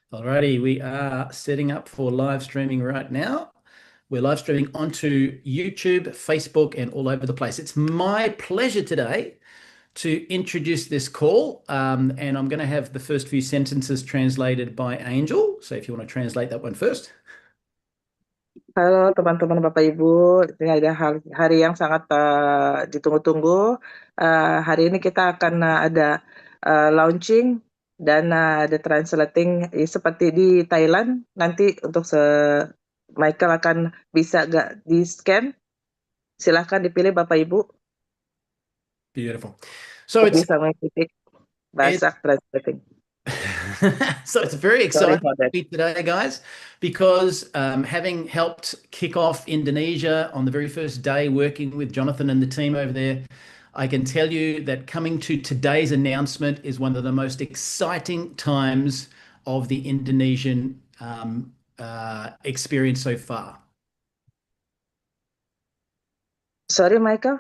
Alrighty, we are setting up for live streaming right now. We're live streaming onto YouTube, Facebook, and all over the place. It's my pleasure today to introduce this call, and I'm going to have the first few sentences translated by Angel. So if you want to translate that one first. Halo teman-teman Bapak Ibu, ini ada hari yang sangat ditunggu-tunggu. Hari ini kita akan ada launching dan ada translating seperti di Thailand. Nanti untuk Michael akan bisa gak di scan? Silahkan dipilih Bapak Ibu Beautiful. So untuk it's bisa mengikuti it, bahasa translating. so it's very Sorry exciting for that. today, guys, because having helped kick off Indonesia on the very first day, working with Jonathan and the team over there, I can tell you that coming to today's announcement is one of the most exciting times of the Indonesian experience so far. Sorry Michael.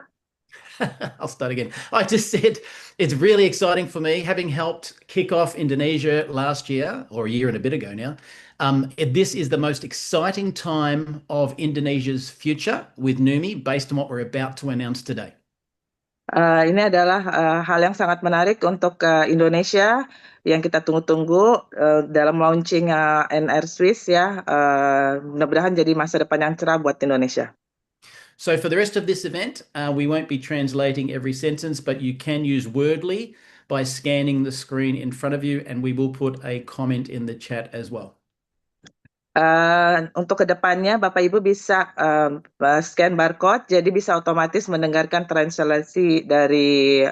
I'll start again. I just said it's really exciting for me, having helped kick off Indonesia last year, or a year and a bit ago now. This is the most exciting time of Indonesia's future with Neumi, based on what we're about to announce today. Ini adalah hal yang sangat menarik untuk Indonesia yang kita tunggu-tunggu dalam launching NR Swiss ya. Mudah-mudahan jadi masa depan yang cerah buat Indonesia. So for the rest of this event, we won't be translating every sentence, but you can use Wordly by scanning the screen in front of you, and we will put a comment in the chat as well. Untuk kedepannya Bapak Ibu bisa scan barcode, jadi bisa otomatis mendengarkan translasi dari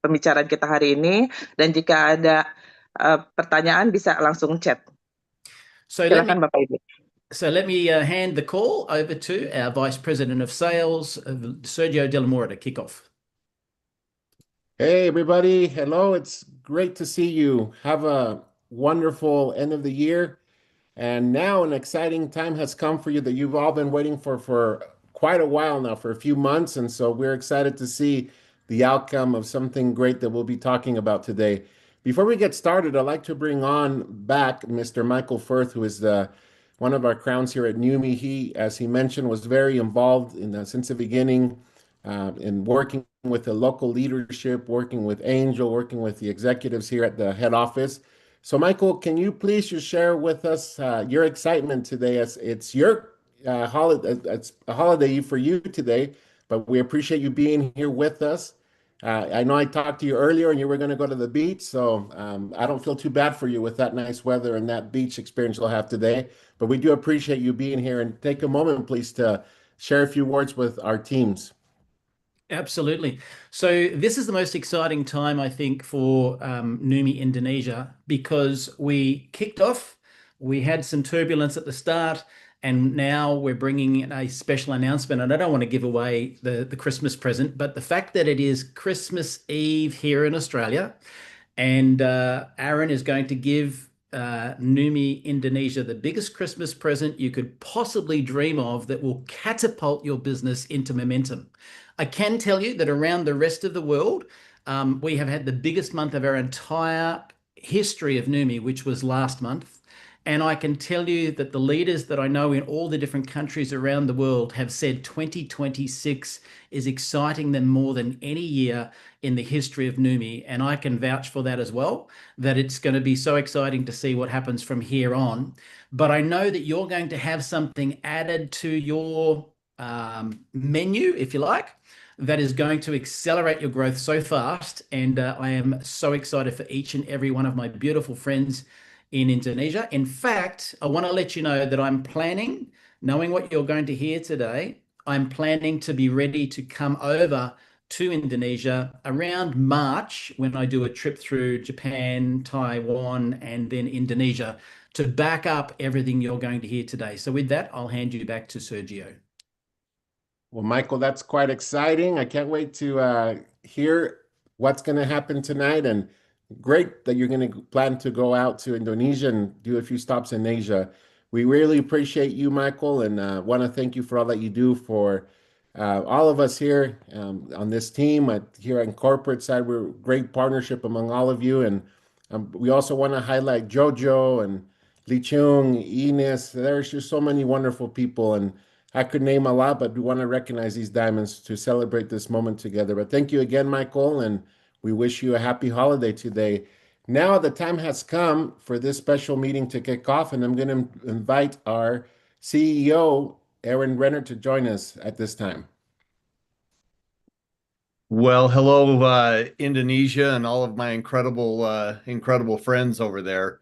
pembicaraan kita hari ini, dan jika ada pertanyaan bisa langsung chat. So Silakan Bapak Ibu. So let me hand the call over to our Vice President of Sales, Sergio De La Mora, to kick off. Hey, everybody. Hello. It's great to see you. Have a wonderful end of the year. And now an exciting time has come for you that you've all been waiting for quite a while now, for a few months. And so we're excited to see the outcome of something great that we'll be talking about today. Before we get started, I'd like to bring on back Mr. Michael Firth, who is one of our crowns here at Neumi. He, as he mentioned, was very involved since the beginning in working with the local leadership, working with Angel, working with the executives here at the head office. So, Michael, can you please just share with us your excitement today? As it's your holiday, it's a holiday for you today, but we appreciate you being here with us. I know I talked to you earlier and you were going to go to the beach, so I don't feel too bad for you with that nice weather and that beach experience you'll have today. But we do appreciate you being here, and take a moment, please, to share a few words with our teams. Absolutely. So this is the most exciting time, I think, for Neumi Indonesia, because we kicked off, we had some turbulence at the start, and now we're bringing in a special announcement. And I don't want to give away the Christmas present, but the fact that it is Christmas Eve here in Australia, and Aaron is going to give Neumi Indonesia the biggest Christmas present you could possibly dream of, that will catapult your business into momentum. I can tell you that around the rest of the world, we have had the biggest month of our entire history of Neumi, which was last month. And I can tell you that the leaders that I know in all the different countries around the world have said 2026 is exciting them more than any year in the history of Neumi. And I can vouch for that as well, that it's going to be so exciting to see what happens from here on. But I know that you're going to have something added to your menu, if you like, that is going to accelerate your growth so fast. And I am so excited for each and every one of my beautiful friends in Indonesia. In fact, I want to let you know that I'm planning, knowing what you're going to hear today, I'm planning to be ready to come over to Indonesia around March, when I do a trip through Japan, Taiwan, and then Indonesia, to back up everything you're going to hear today. So with that, I'll hand you back to Sergio. Well, Michael, that's quite exciting. I can't wait to hear what's going to happen tonight. And great that you're going to plan to go out to Indonesia and do a few stops in Asia. We really appreciate you, Michael, and want to thank you for all that you do for all of us here on this team. Here on corporate side, we're a great partnership among all of you. And we also want to highlight Jojo and Lee Chung, Ines. There's just so many wonderful people, and I could name a lot, but we want to recognize these diamonds to celebrate this moment together. But thank you again, Michael, and we wish you a happy holiday today. Now the time has come for this special meeting to kick off, and I'm going to invite our CEO, Aaron Renner, to join us at this time. Well, hello, Indonesia, and all of my incredible friends over there.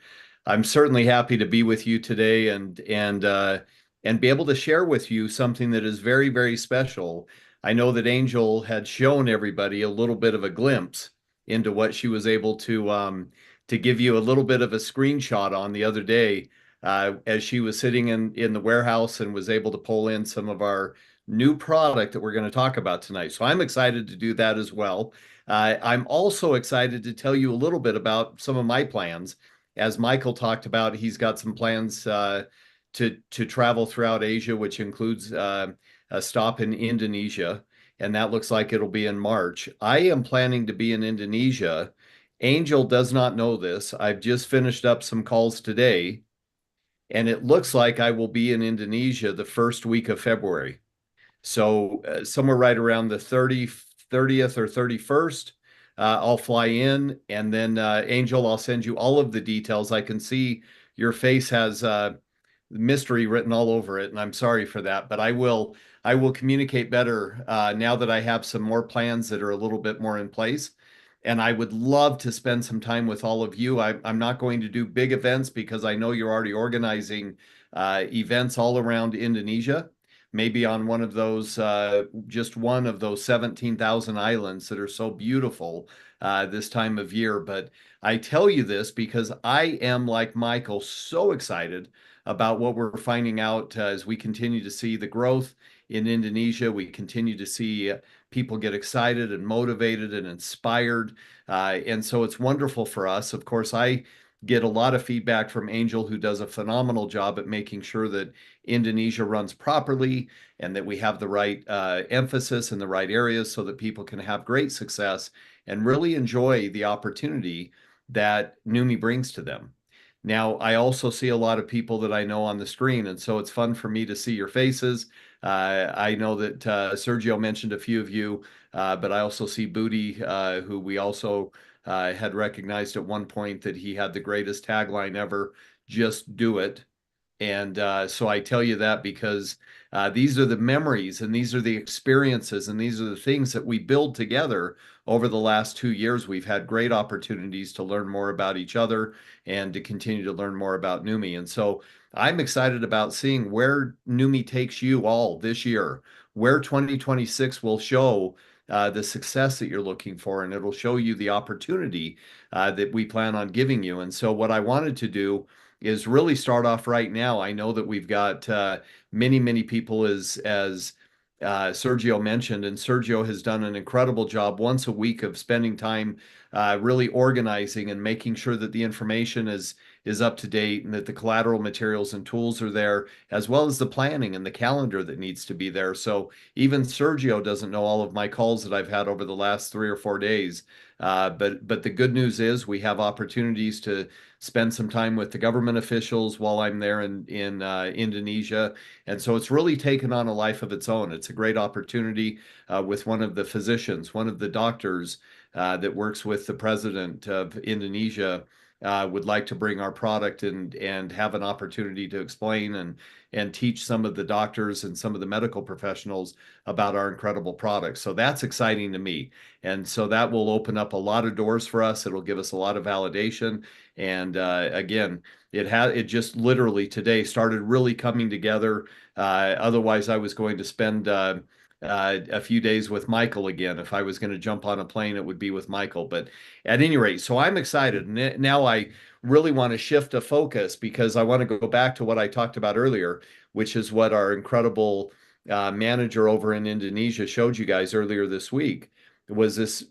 I'm certainly happy to be with you today and be able to share with you something that is very, very special. I know that Angel had shown everybody a little bit of a glimpse into what she was able to give you a little bit of a screenshot on the other day, as she was sitting in the warehouse and was able to pull in some of our new product that we're going to talk about tonight. So I'm excited to do that as well. I'm also excited to tell you a little bit about some of my plans. As Michael talked about, he's got some plans to travel throughout Asia, which includes a stop in Indonesia, and that looks like it'll be in March. I am planning to be in Indonesia. Angel does not know this. I've just finished up some calls today, and it looks like I will be in Indonesia the first week of February. So somewhere right around the 30th or 31st, I'll fly in, and then Angel, I'll send you all of the details. I can see your face has mystery written all over it, and I'm sorry for that, but I will communicate better now that I have some more plans that are a little bit more in place. And I would love to spend some time with all of you. I'm not going to do big events because I know you're already organizing events all around Indonesia, maybe on one of those, just one of those 17,000 islands that are so beautiful this time of year. But I tell you this because I am, like Michael, so excited about what we're finding out as we continue to see the growth in Indonesia. We continue to see people get excited and motivated and inspired. And so it's wonderful for us. Of course, I get a lot of feedback from Angel, who does a phenomenal job at making sure that Indonesia runs properly and that we have the right emphasis in the right areas so that people can have great success and really enjoy the opportunity that Neumi brings to them. Now, I also see a lot of people that I know on the screen, and so it's fun for me to see your faces. I know that Sergio mentioned a few of you, but I also see Booty, who we also had recognized at one point that he had the greatest tagline ever, just do it. And so I tell you that because these are the memories and these are the experiences and these are the things that we build together over the last 2 years. We've had great opportunities to learn more about each other and to continue to learn more about Neumi. And so I'm excited about seeing where Neumi takes you all this year, where 2026 will show the success that you're looking for, and it'll show you the opportunity that we plan on giving you. And so what I wanted to do is really start off right now. I know that we've got many people, as Sergio mentioned, and Sergio has done an incredible job once a week of spending time really organizing and making sure that the information is up to date and that the collateral materials and tools are there, as well as the planning and the calendar that needs to be there. So even Sergio doesn't know all of my calls that I've had over the last 3 or 4 days. But the good news is we have opportunities to spend some time with the government officials while I'm there in Indonesia. And so it's really taken on a life of its own. It's a great opportunity with one of the physicians, one of the doctors that works with the president of Indonesia. Would like to bring our product and have an opportunity to explain and teach some of the doctors and some of the medical professionals about our incredible products. So that's exciting to me. And so that will open up a lot of doors for us. It'll give us a lot of validation. And again, it just literally today started really coming together. Otherwise, I was going to spend a few days with Michael again. If I was going to jump on a plane, it would be with Michael. But at any rate, so I'm excited. Now I really want to shift a focus because I want to go back to what I talked about earlier, which is what our incredible manager over in Indonesia showed you guys earlier this week. Was this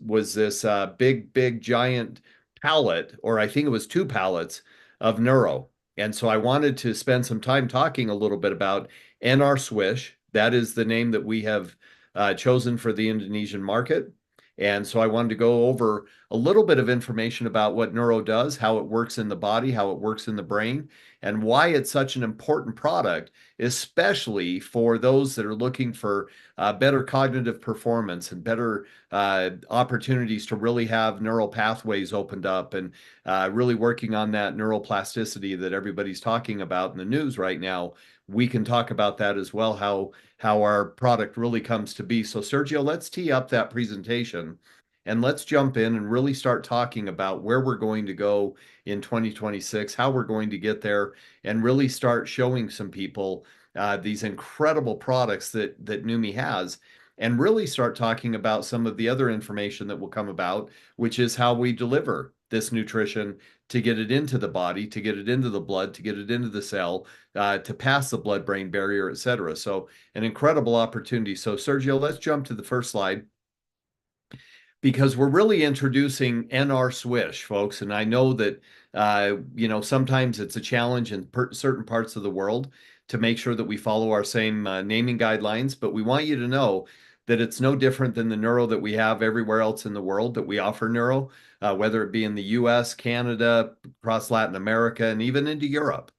big giant pallet, or I think it was 2 pallets of neuro. And so I wanted to spend some time talking a little bit about NR Swish. That is the name that we have chosen for the Indonesian market. And so I wanted to go over a little bit of information about what neuro does, how it works in the body, how it works in the brain, and why it's such an important product, especially for those that are looking for better cognitive performance and better opportunities to really have neural pathways opened up, and really working on that neuroplasticity that everybody's talking about in the news right now. We can talk about that as well, how our product really comes to be. So Sergio, let's tee up that presentation and let's jump in and really start talking about where we're going to go in 2026, how we're going to get there, and really start showing some people these incredible products that Neumi has, and really start talking about some of the other information that will come about, which is how we deliver this nutrition to get it into the body, to get it into the blood, to get it into the cell, to pass the blood-brain barrier, et cetera. So an incredible opportunity. So Sergio, let's jump to the first slide, because we're really introducing NR Swish, folks. And I know that, sometimes it's a challenge in certain parts of the world to make sure that we follow our same naming guidelines, but we want you to know that it's no different than the neuro that we have everywhere else in the world that we offer neuro, whether it be in the US, Canada, across Latin America, and even into Europe.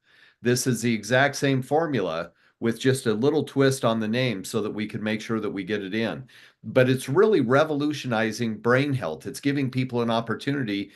This is the exact same formula with just a little twist on the name so that we can make sure that we get it in. But it's really revolutionizing brain health. It's giving people an opportunity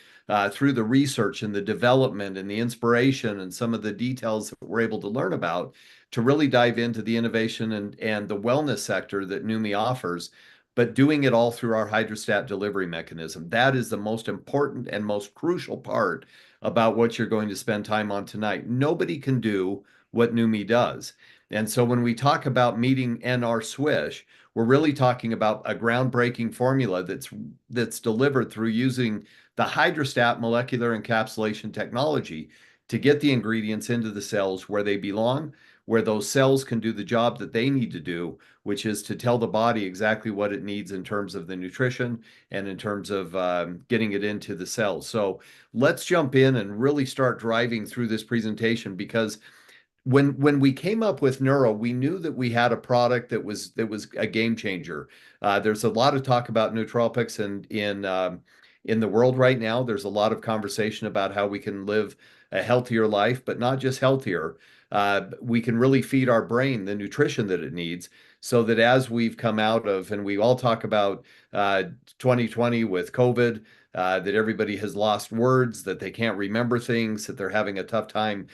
through the research and the development and the inspiration and some of the details that we're able to learn about to really dive into the innovation and the wellness sector that Neumi offers, but doing it all through our hydrostat delivery mechanism. That is the most important and most crucial part about what you're going to spend time on tonight. Nobody can do what Neumi does. And so when we talk about meeting NR Swish, we're really talking about a groundbreaking formula that's delivered through using the hydrostat molecular encapsulation technology to get the ingredients into the cells where they belong, where those cells can do the job that they need to do, which is to tell the body exactly what it needs in terms of the nutrition and in terms of getting it into the cells. So let's jump in and really start driving through this presentation, because when we came up with neuro, we knew that we had a product that was a game changer. There's a lot of talk about nootropics in the world right now. There's a lot of conversation about how we can live a healthier life, but not just healthier. We can really feed our brain the nutrition that it needs, so that as we've come out of, and we all talk about 2020 with COVID, that everybody has lost words, that they can't remember things, that they're having a tough time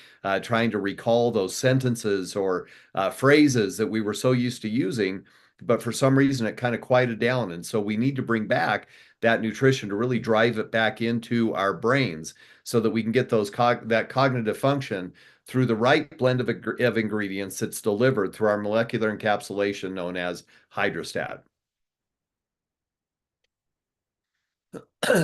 trying to recall those sentences or phrases that we were so used to using, but for some reason it kind of quieted down. And so we need to bring back that nutrition to really drive it back into our brains so that we can get that cognitive function through the right blend of ingredients that's delivered through our molecular encapsulation known as hydrostat.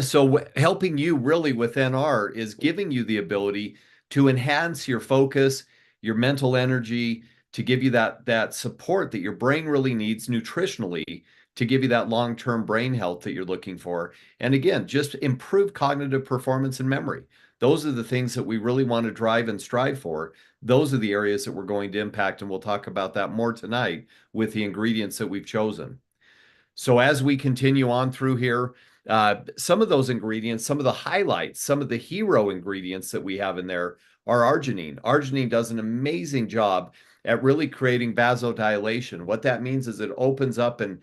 So helping you really with NR is giving you the ability to enhance your focus, your mental energy, to give you that support that your brain really needs nutritionally to give you that long-term brain health that you're looking for. And again, just improve cognitive performance and memory. Those are the things that we really want to drive and strive for. Those are the areas that we're going to impact, and we'll talk about that more tonight with the ingredients that we've chosen. So as we continue on through here, some of those ingredients, some of the highlights, some of the hero ingredients that we have in there are arginine. Arginine does an amazing job at really creating vasodilation. What that means is it opens up and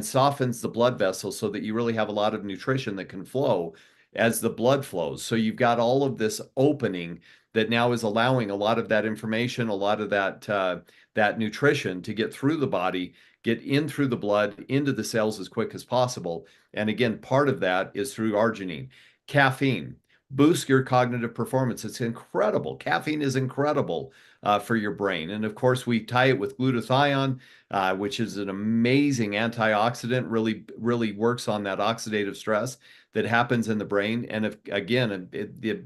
softens the blood vessels so that you really have a lot of nutrition that can flow as the blood flows. So you've got all of this opening that now is allowing a lot of that information, a lot of that nutrition to get through the body, get in through the blood, into the cells as quick as possible. And again, part of that is through arginine. Caffeine boosts your cognitive performance. It's incredible. Caffeine is incredible for your brain. And of course, we tie it with glutathione, which is an amazing antioxidant, really works on that oxidative stress that happens in the brain. And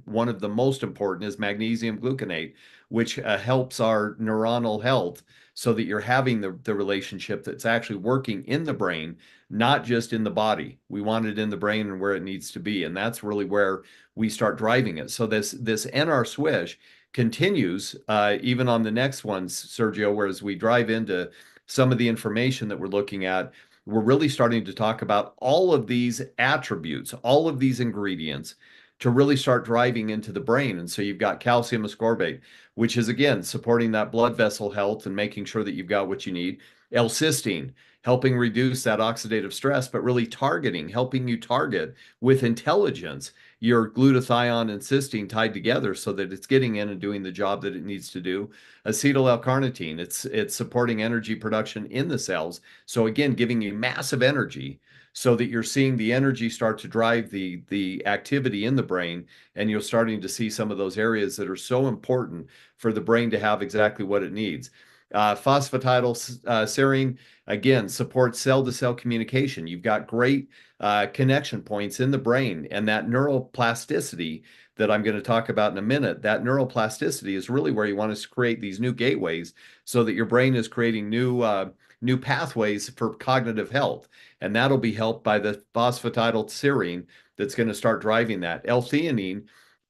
one of the most important is magnesium gluconate, which helps our neuronal health, so that you're having the relationship that's actually working in the brain, not just in the body. We want it in the brain and where it needs to be. And that's really where we start driving it. So this NR Swish continues even on the next ones, Sergio, whereas we drive into some of the information that we're looking at. we're really starting to talk about all of these attributes, all of these ingredients to really start driving into the brain. And so you've got calcium ascorbate, which is again supporting that blood vessel health and making sure that you've got what you need. L-cysteine, helping reduce that oxidative stress, but really targeting, helping you target with intelligence your glutathione and cysteine tied together so that it's getting in and doing the job that it needs to do. Acetyl L-carnitine, it's supporting energy production in the cells. So again, giving you massive energy so that you're seeing the energy start to drive the activity in the brain, and you're starting to see some of those areas that are so important for the brain to have exactly what it needs. Phosphatidylserine, again, supports cell-to-cell communication. You've got great connection points in the brain, and that neuroplasticity that I'm going to talk about in a minute, that neuroplasticity is really where you want to create these new gateways so that your brain is creating new pathways for cognitive health. And that'll be helped by the phosphatidylserine that's going to start driving that. L-theanine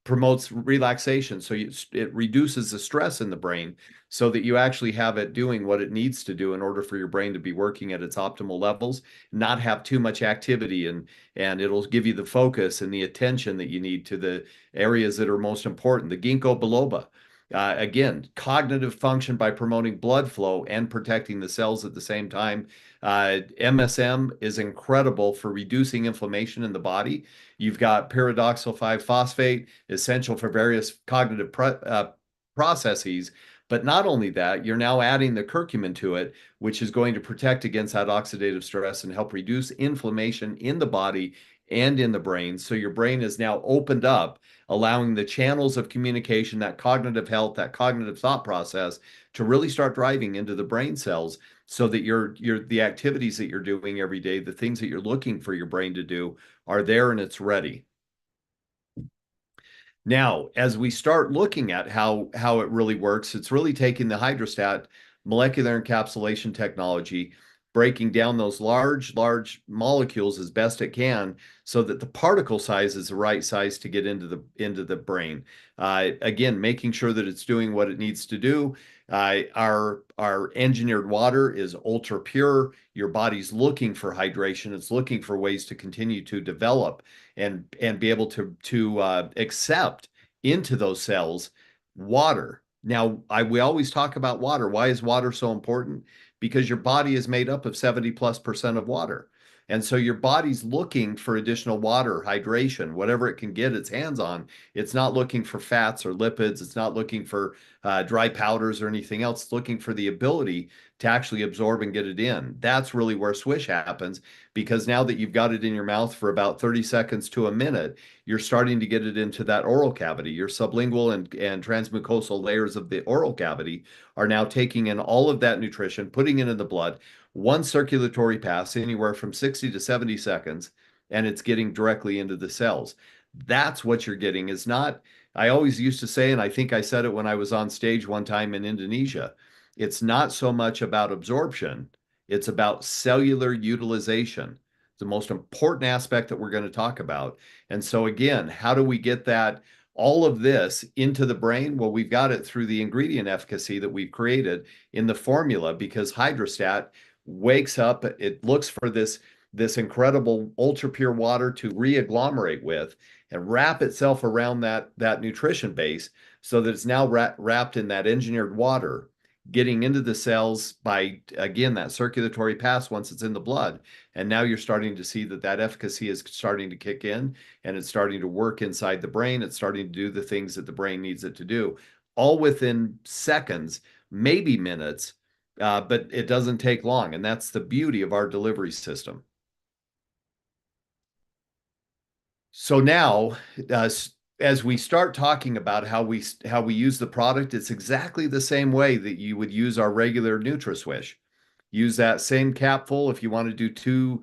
promotes relaxation. So it reduces the stress in the brain so that you actually have it doing what it needs to do in order for your brain to be working at its optimal levels, not have too much activity, and it'll give you the focus and the attention that you need to the areas that are most important. The ginkgo biloba, again, cognitive function by promoting blood flow and protecting the cells at the same time. MSM is incredible for reducing inflammation in the body. You've got pyridoxal 5-phosphate, essential for various cognitive processes. But not only that, you're now adding the curcumin to it, which is going to protect against that oxidative stress and help reduce inflammation in the body and in the brain. So your brain is now opened up, allowing the channels of communication, that cognitive health, that cognitive thought process to really start driving into the brain cells so that the activities that you're doing every day, the things that you're looking for your brain to do are there and it's ready. Now, as we start looking at how it really works, it's really taking the hydrostat molecular encapsulation technology, breaking down those large molecules as best it can so that the particle size is the right size to get into the brain. Again, making sure that it's doing what it needs to do. Our engineered water is ultra pure. Your body's looking for hydration. It's looking for ways to continue to develop and be able to accept into those cells water. Now, we always talk about water. Why is water so important? Because your body is made up of 70+% of water. And so your body's looking for additional water, hydration, whatever it can get its hands on. It's not looking for fats or lipids. It's not looking for dry powders or anything else. It's looking for the ability to actually absorb and get it in. That's really where swish happens, because now that you've got it in your mouth for about 30 seconds to a minute, you're starting to get it into that oral cavity. Your sublingual and transmucosal layers of the oral cavity are now taking in all of that nutrition, putting it in the blood. One circulatory pass, anywhere from 60 to 70 seconds, and it's getting directly into the cells. That's what you're getting. Is not, I always used to say, and I think I said it when I was on stage one time in Indonesia, it's not so much about absorption, it's about cellular utilization. The most important aspect that we're going to talk about. And so again, how do we get that, all of this into the brain? Well, we've got it through the ingredient efficacy that we've created in the formula, because hydrostat wakes up, it looks for this incredible ultra pure water to re-agglomerate with and wrap itself around that nutrition base so that it's now wrapped in that engineered water, getting into the cells by, again, that circulatory pass once it's in the blood. And now you're starting to see that efficacy is starting to kick in, and it's starting to work inside the brain. It's starting to do the things that the brain needs it to do, all within seconds, maybe minutes, but it doesn't take long. And that's the beauty of our delivery system. So now, as we start talking about how we use the product, it's exactly the same way that you would use our regular NutraSwish. Use that same cap full if you want to do 2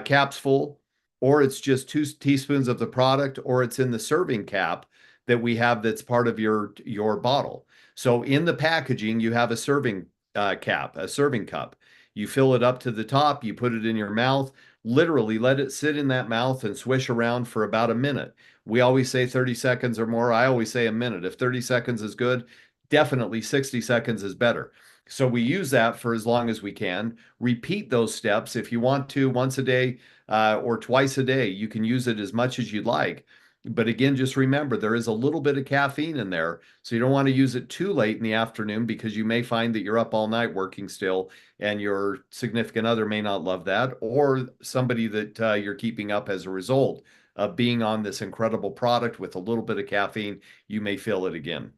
caps full, or it's just 2 teaspoons of the product, or it's in the serving cap that we have that's part of your bottle. So in the packaging, you have a serving cap, a serving cup. You fill it up to the top, you put it in your mouth, literally let it sit in that mouth and swish around for about a minute. We always say 30 seconds or more. I always say a minute. If 30 seconds is good, definitely 60 seconds is better. So we use that for as long as we can. Repeat those steps if you want to once a day or twice a day. You can use it as much as you'd like. But again, just remember there is a little bit of caffeine in there. So you don't want to use it too late in the afternoon because you may find that you're up all night working still and your significant other may not love that, or somebody that you're keeping up as a result of being on this incredible product with a little bit of caffeine, you may feel it again.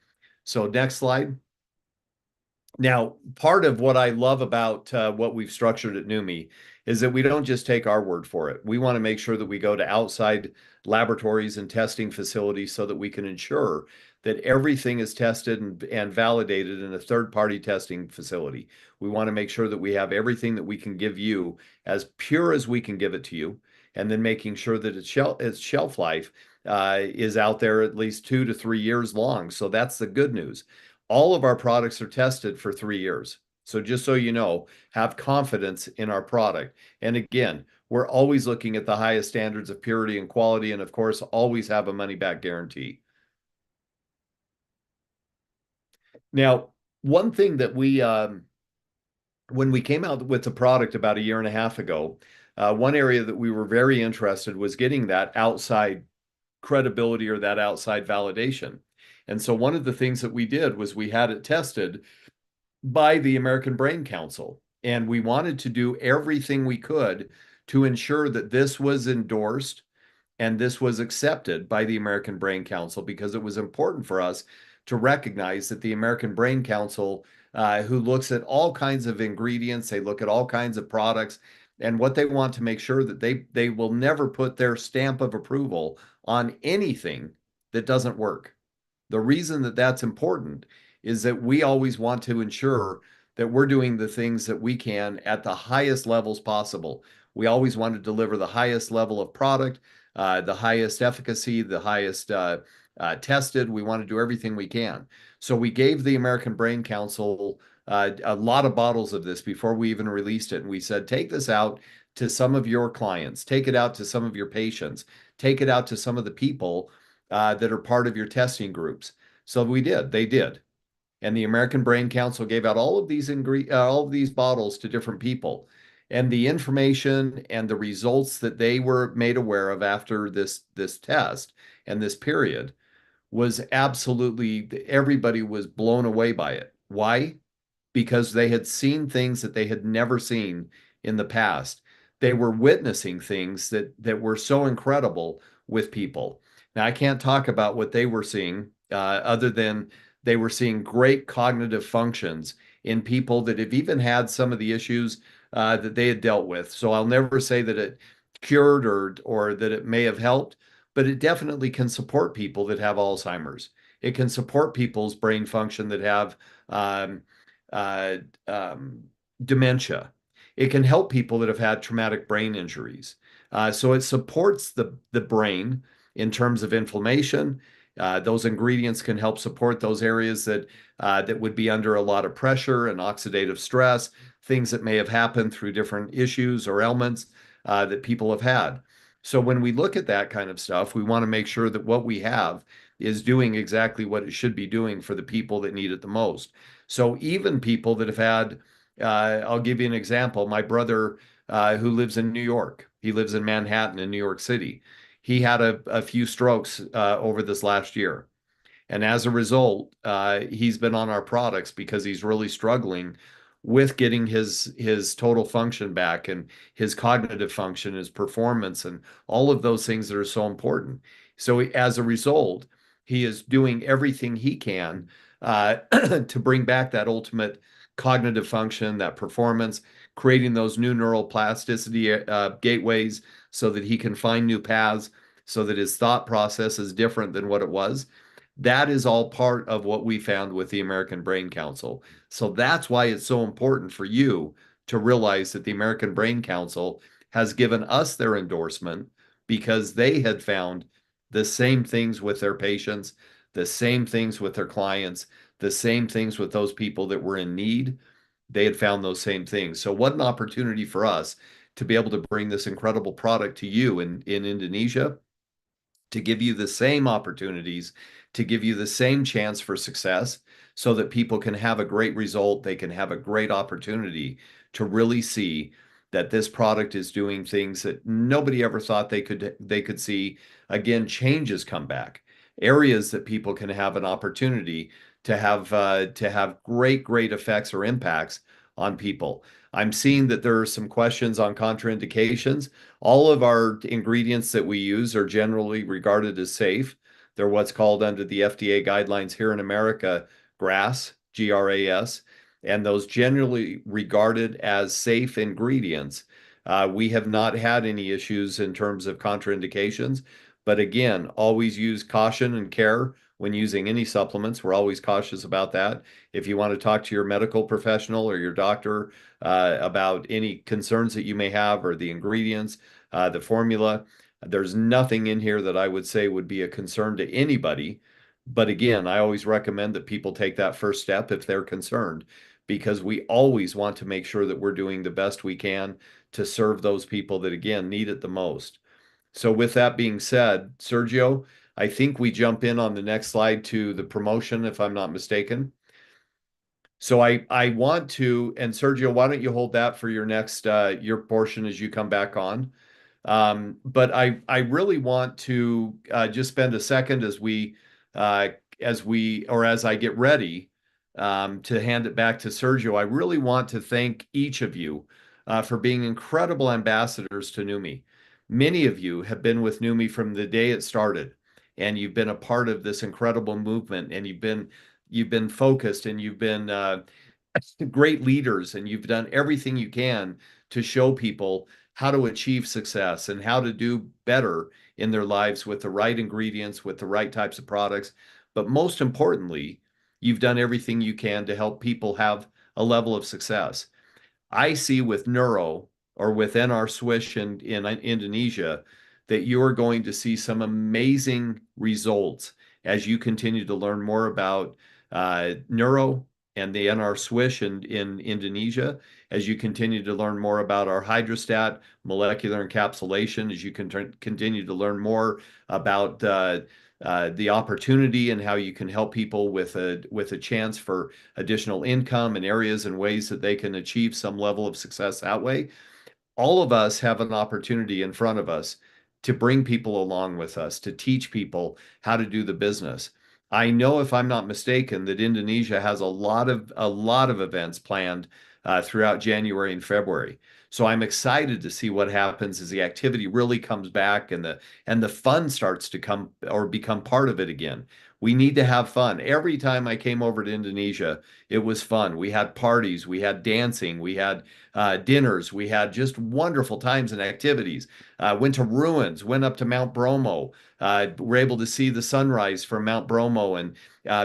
So next slide. Now, part of what I love about what we've structured at Neumi is that we don't just take our word for it. We want to make sure that we go to outside laboratories and testing facilities so that we can ensure that everything is tested and validated in a third-party testing facility. We want to make sure that we have everything that we can give you as pure as we can give it to you, and then making sure that its shelf life is out there at least 2 to 3 years long. So that's the good news. All of our products are tested for 3 years. So just so you know, have confidence in our product. And again, we're always looking at the highest standards of purity and quality, and of course, always have a money-back guarantee. Now, one thing that when we came out with the product about a year and a half ago, one area that we were very interested was getting that outside credibility or that outside validation. And so one of the things that we did was we had it tested by the American Brain Council. And we wanted to do everything we could to ensure that this was endorsed and this was accepted by the American Brain Council, because it was important for us to recognize that the American Brain Council, who looks at all kinds of ingredients, they look at all kinds of products, and what they want to make sure that they will never put their stamp of approval on anything that doesn't work. The reason that that's important is that we always want to ensure that we're doing the things that we can at the highest levels possible. We always want to deliver the highest level of product, the highest efficacy, the highest tested. We want to do everything we can. So we gave the American Brain Council a lot of bottles of this before we even released it. And we said, take this out to some of your clients, take it out to some of your patients, take it out to some of the people that are part of your testing groups. So we did, they did. And the American Brain Council gave out all of these bottles to different people. And the information and the results that they were made aware of after this test and this period was absolutely, everybody was blown away by it. Why? Because they had seen things that they had never seen in the past. They were witnessing things that were so incredible with people. Now, I can't talk about what they were seeing other than they were seeing great cognitive functions in people that have even had some of the issues that they had dealt with. So I'll never say that it cured or that it may have helped, but it definitely can support people that have Alzheimer's. It can support people's brain function that have uh, um, dementia. It can help people that have had traumatic brain injuries. So it supports the brain in terms of inflammation. Those ingredients can help support those areas that would be under a lot of pressure and oxidative stress, things that may have happened through different issues or ailments that people have had. So when we look at that kind of stuff, we want to make sure that what we have is doing exactly what it should be doing for the people that need it the most. So even people that have had, I'll give you an example. My brother, who lives in New York, he lives in Manhattan in New York City. He had a few strokes over this last year. And as a result, he's been on our products because he's really struggling with getting his total function back and his cognitive function, his performance, and all of those things that are so important. So as a result, he is doing everything he can to bring back that ultimate cognitive function, that performance, creating those new neural plasticity gateways so that he can find new paths, so that his thought process is different than what it was. That is all part of what we found with the American Brain Council. So that's why it's so important for you to realize that the American Brain Council has given us their endorsement because they had found the same things with their patients, the same things with their clients, the same things with those people that were in need. They had found those same things. So what an opportunity for us to be able to bring this incredible product to you in Indonesia to give you the same opportunities, to give you the same chance for success so that people can have a great result. They can have a great opportunity to really see that this product is doing things that nobody ever thought they could see. Again, changes come back. Areas that people can have an opportunity to have great effects or impacts on people. I'm seeing that there are some questions on contraindications. All of our ingredients that we use are generally regarded as safe. They're what's called under the FDA guidelines here in America, GRAS, GRAS, and those generally regarded as safe ingredients. We have not had any issues in terms of contraindications, but again, always use caution and care when using any supplements. We're always cautious about that. If you want to talk to your medical professional or your doctor about any concerns that you may have or the ingredients, the formula, there's nothing in here that I would say would be a concern to anybody. But again, I always recommend that people take that first step if they're concerned, because we always want to make sure that we're doing the best we can to serve those people that, again, need it the most. So with that being said, Sergio, I think we jump in on the next slide to the promotion, if I'm not mistaken. So I want to, and Sergio, why don't you hold that for your next your portion as you come back on. But I really want to just spend a second as I get ready to hand it back to Sergio. I really want to thank each of you for being incredible ambassadors to Neumi. Many of you have been with Neumi from the day it started, and you've been a part of this incredible movement, and you've been focused, and you've been great leaders, and you've done everything you can to show people how to achieve success and how to do better in their lives with the right ingredients, with the right types of products. But most importantly, you've done everything you can to help people have a level of success. I see with Neuro or with NR Swish in Indonesia that you are going to see some amazing results as you continue to learn more about Neuro and the NR Swish in Indonesia, as you continue to learn more about our hydrostat molecular encapsulation, as you continue to learn more about the opportunity and how you can help people with a chance for additional income in areas and ways that they can achieve some level of success that way. All of us have an opportunity in front of us to bring people along with us, to teach people how to do the business. I know, if I'm not mistaken, that Indonesia has a lot of events planned throughout January and February. So I'm excited to see what happens as the activity really comes back and the fun starts to come or become part of it again. We need to have fun. Every time I came over to Indonesia, it was fun. We had parties, we had dancing, we had dinners, we had just wonderful times and activities. Went to ruins, went up to Mount Bromo, were able to see the sunrise from Mount Bromo and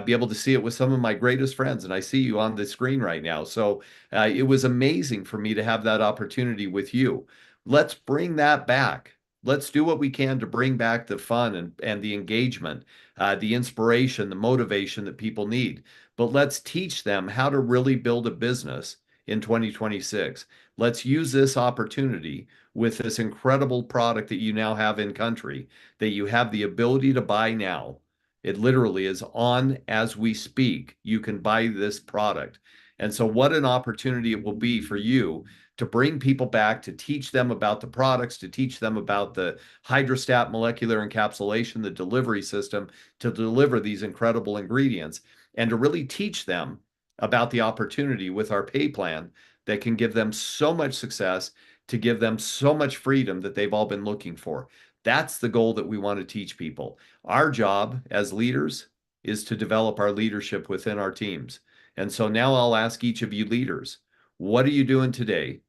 be able to see it with some of my greatest friends. And I see you on the screen right now. So it was amazing for me to have that opportunity with you. Let's bring that back. Let's do what we can to bring back the fun and the engagement, the inspiration, the motivation that people need. But let's teach them how to really build a business in 2026. Let's use this opportunity with this incredible product that you now have in country, that you have the ability to buy now. It literally is on as we speak. You can buy this product. And so what an opportunity it will be for you to bring people back, to teach them about the products, to teach them about the hydrostat molecular encapsulation, the delivery system to deliver these incredible ingredients, and to really teach them about the opportunity with our pay plan that can give them so much success, to give them so much freedom that they've all been looking for. That's the goal that we want to teach people. Our job as leaders is to develop our leadership within our teams. And so now I'll ask each of you leaders, what are you doing today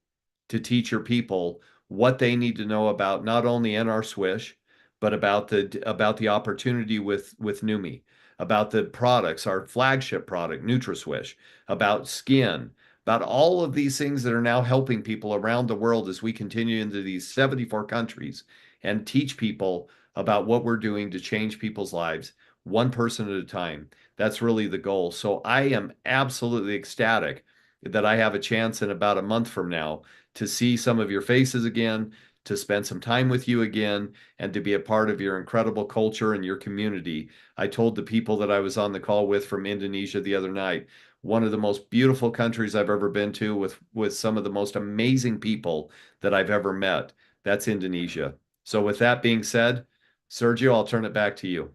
to teach your people what they need to know about not only NR Swish, but about the opportunity with Neumi, about the products, our flagship product, NutraSwish, about skin, about all of these things that are now helping people around the world as we continue into these 74 countries and teach people about what we're doing to change people's lives one person at a time. That's really the goal. So I am absolutely ecstatic that I have a chance in about a month from now to see some of your faces again, to spend some time with you again and to be a part of your incredible culture and your community. I told the people that I was on the call with from Indonesia the other night, one of the most beautiful countries I've ever been to, with some of the most amazing people that I've ever met. That's Indonesia. So with that being said, Sergio, I'll turn it back to you.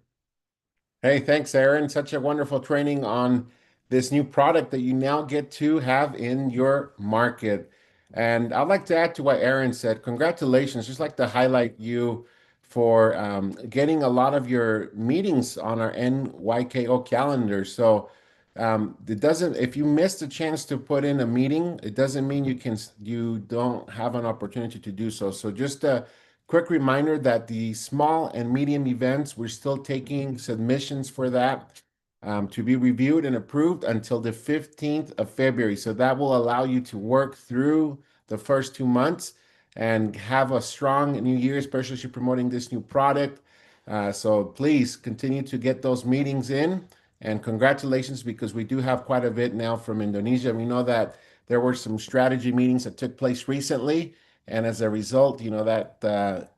Hey, thanks, Aaron. Such a wonderful training on this new product that you now get to have in your market. And I'd like to add to what Aaron said. Congratulations. Just like to highlight you for getting a lot of your meetings on our NYKO calendar. So it doesn't, if you missed a chance to put in a meeting, it doesn't mean you don't have an opportunity to do so. So just quick reminder that the small and medium events, we're still taking submissions for that to be reviewed and approved until the 15th of February. So that will allow you to work through the first 2 months and have a strong new year, especially if you're promoting this new product. So please continue to get those meetings in. And congratulations, because we do have quite a bit now from Indonesia. We know that there were some strategy meetings that took place recently. And as a result, that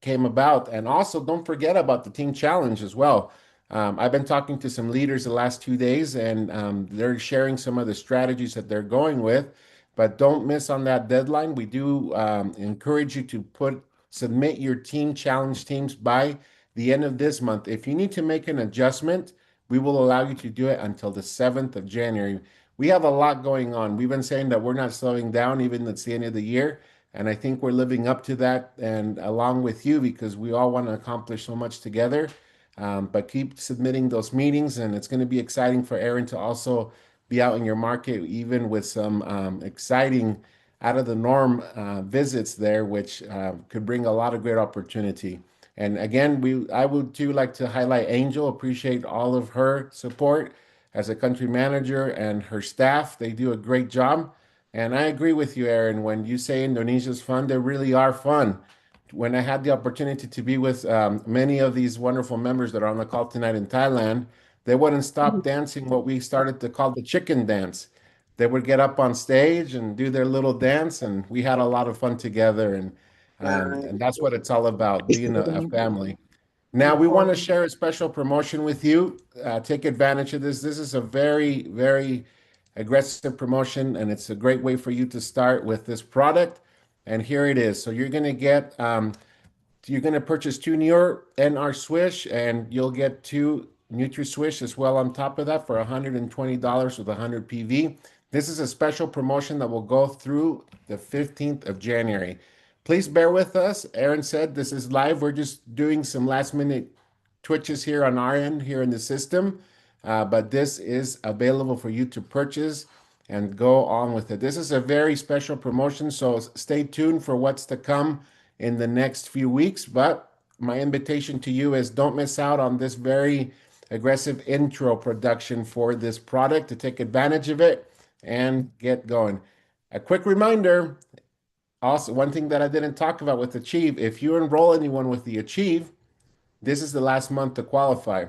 came about. And also, don't forget about the team challenge as well. I've been talking to some leaders the last 2 days, and they're sharing some of the strategies that they're going with. But don't miss on that deadline. We do encourage you to submit your team challenge teams by the end of this month. If you need to make an adjustment, we will allow you to do it until the 7th of January. We have a lot going on. We've been saying that we're not slowing down, even at the end of the year. And I think we're living up to that, and along with you, because we all want to accomplish so much together. But keep submitting those meetings, and it's going to be exciting for Aaron to also be out in your market, even with some exciting, out of the norm visits there, which could bring a lot of great opportunity. And again, I would too like to highlight Angel, appreciate all of her support as a country manager and her staff. They do a great job. And I agree with you, Aaron, when you say Indonesia's fun, they really are fun. When I had the opportunity to be with many of these wonderful members that are on the call tonight in Thailand, they wouldn't stop dancing what we started to call the chicken dance. They would get up on stage and do their little dance, and we had a lot of fun together. And that's what it's all about, being a family. Now, we want to share a special promotion with you. Take advantage of this. This is a very, very aggressive promotion, and it's a great way for you to start with this product. And here it is. So you're going to purchase 2 Newer NR Swish, and you'll get 2 Nutri Swish as well on top of that for $120 with 100 PV. This is a special promotion that will go through the 15th of January. Please bear with us. Aaron said this is live. We're just doing some last minute twitches here on our end here in the system. But this is available for you to purchase and go on with it. This is a very special promotion, so stay tuned for what's to come in the next few weeks. But my invitation to you is don't miss out on this very aggressive intro production for this product, to take advantage of it and get going. A quick reminder, also, one thing that I didn't talk about with Achieve, if you enroll anyone with the Achieve, this is the last month to qualify.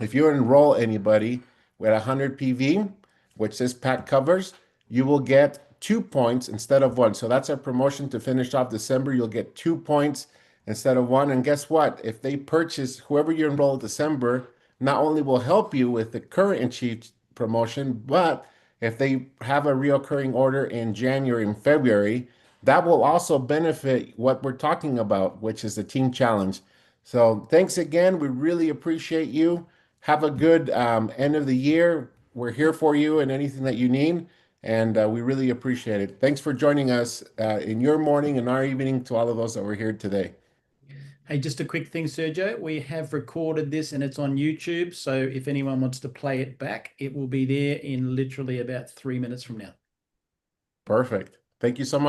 If you enroll anybody with 100 PV, which this pack covers, you will get 2 points instead of 1. So that's our promotion to finish off December. You'll get 2 points instead of 1. And guess what? If they purchase, whoever you enroll in December, not only will help you with the current Achieve promotion, but if they have a reoccurring order in January and February, that will also benefit what we're talking about, which is the team challenge. So thanks again. We really appreciate you. Have a good end of the year. We're here for you and anything that you need, and we really appreciate it. Thanks for joining us in your morning and our evening, to all of us that were here today. Hey, just a quick thing, Sergio. We have recorded this and it's on YouTube. So if anyone wants to play it back, it will be there in literally about 3 minutes from now. Perfect. Thank you so much.